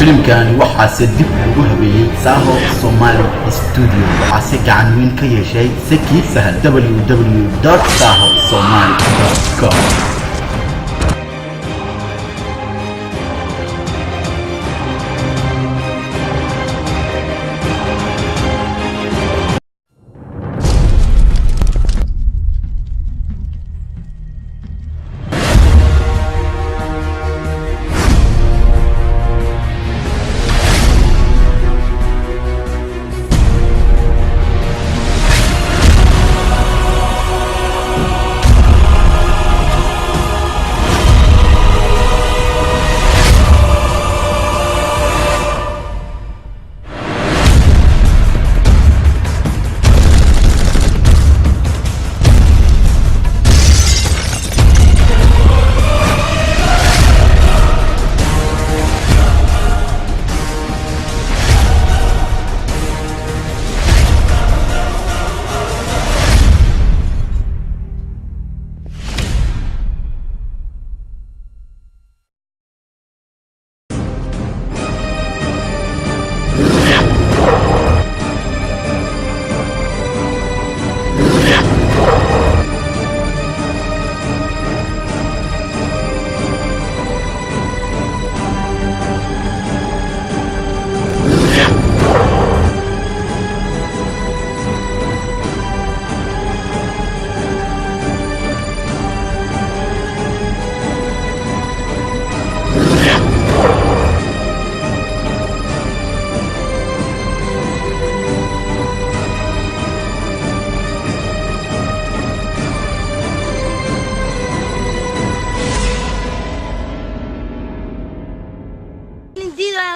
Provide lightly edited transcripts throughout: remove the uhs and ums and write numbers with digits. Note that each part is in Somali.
filimkani waxaa si dib ugu habeeyay Saho Somali Studio waxaa si gacan weyn ka yeeshay Saki Sahal www.sahosomali.com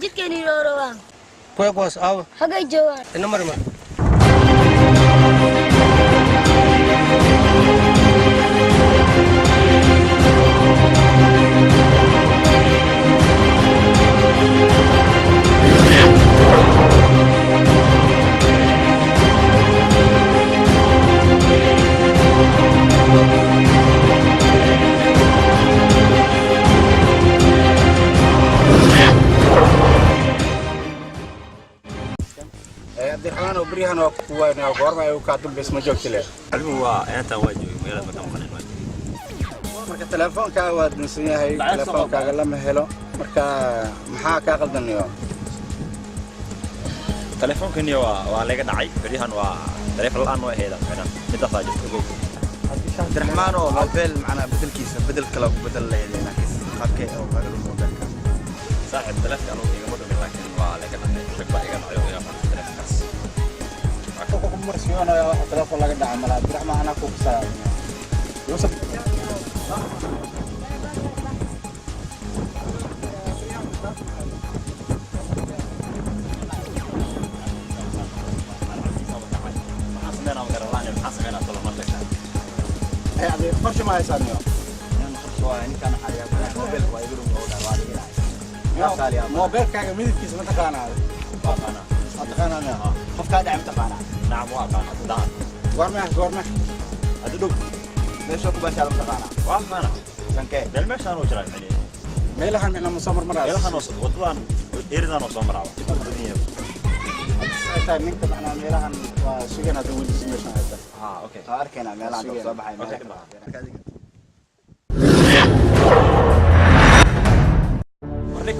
jidkeeni roorowaan kuwa boos aw hagay joogaan ina marma dirxaan barihan oo kuwayna goorma ay ka dambes ma joogtile albuwa inta wajiyo meelo badan qanin marka telefoonka waad dunsan yahay telefoonka lama helo marka maxaa ka qaldanayo telefoonkan waa laga dhacay barihan waa telefoon aan oo heeda mid afaajo ugu dirxmaan oo mobile macna bedelkiisa bedel kala ku bedel leeyahay qaabkee oo qagal mobilka saaxib telefoonka oo iga mudan laakiin waa laga dhacay shaqo iga dhacayo مرسيونا يا واحد ثلاثة ولا قد عمل عبد الرحمن أنا كوب ساعة يوسف يعني فرش ما يسألني يعني فرش يعني كان حاليا موبيل ويقولون موبيل كان ميد كيس ما تقانا أنا قفكا دعم تقانا نعم واقعنا دان غورمه أدلوك ليش أكو بس على تقانا واقعنا سنكي دل ما شانو جرى عليه ميلها من مصمر مرة ميلها نص وطلعن إيرنا مصمر عوا الدنيا هاي نكتب أنا ميلها وسجنا دول سميشنا هذا أوكي أركنا ميلها دول صباحي وريك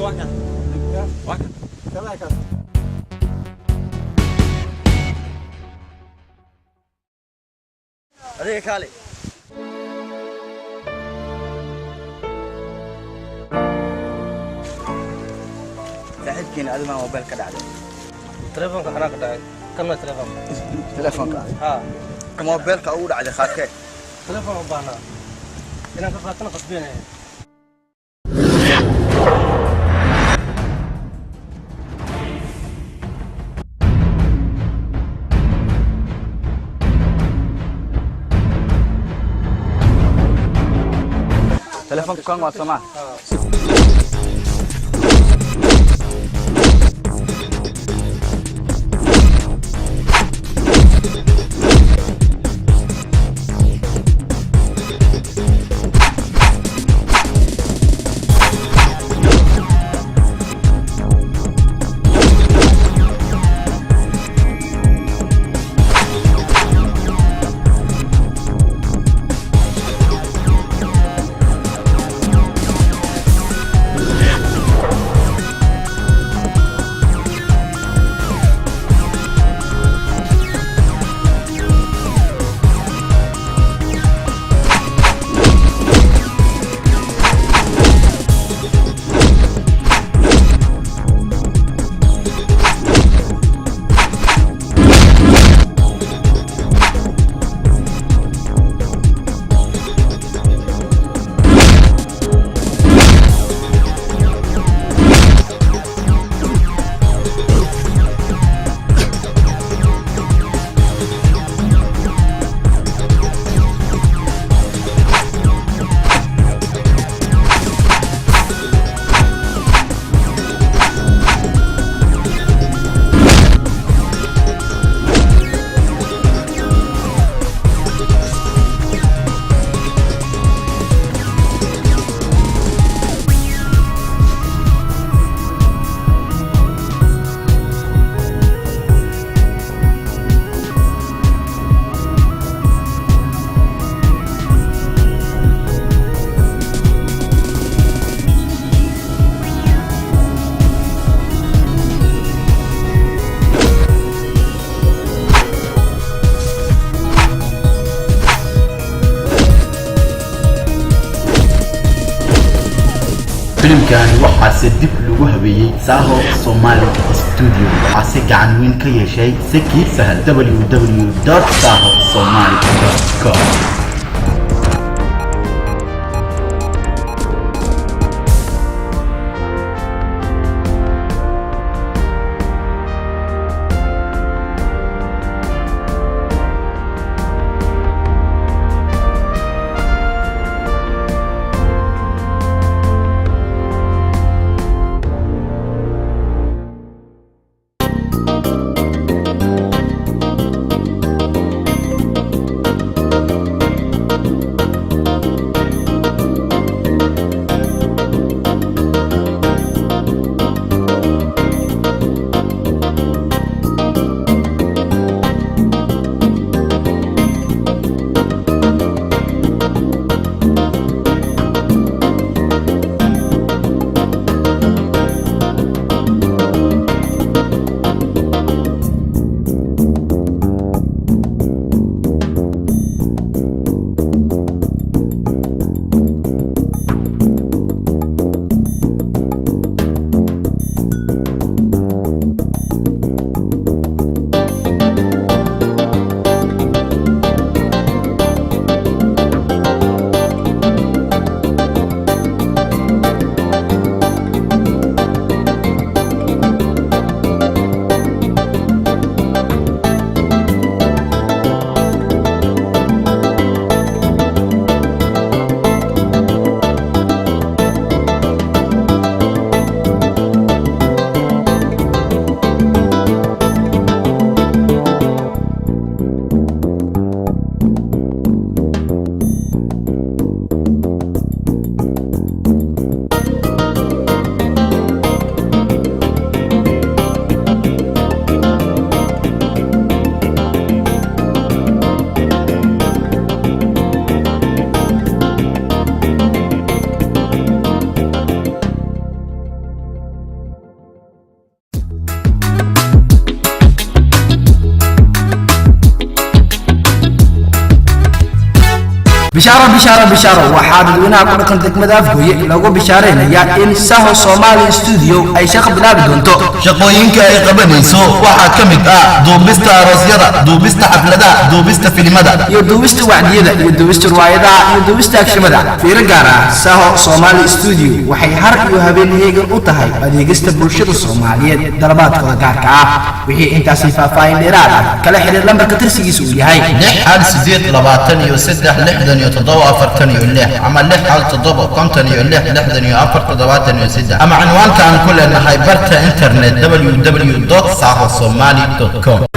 واحد كذا كذا هذه كالي تحكي هذا ما موبايل كذا عليه تليفونك أنا كذا كم تليفونك ها موبايلك أول على خاكه تليفون بانا إنا كفاتنا قصبين تليفونك كان واتساب barnaamijkan waxaa si dib lagu habeeyey Saho Somali Studio waxaa gacan weyn ka yeeshay Seki Sahal www.sahosomali.com بشارة waxaa dadweynaha ku dhaqan degmada Afgooye lagu bishaareynayaa in Saho Somali Studio ay shaqo bilaabi doonto. shaqooyinka ay qabanayso waxaa ka mid ah duubista aroosyada, duubista xafladaha, duubista filimada, iyo duubista wacdiyada, iyo duubista riwaayadaha, iyo duubista akshimada. fiiro gaar ah Saho Somali Studio waxay har iyo habeen heegan u tahay adeegista bulshada Soomaaliyeed dalabaadkooda gaarka ah. wixii intaas faahfaahin dheeraad ah kala xiriir lambarka tirsigiisu uu yahay 6 ama 6 ama cinwaanka aan ku leenahay barta internet www.sahosomali.com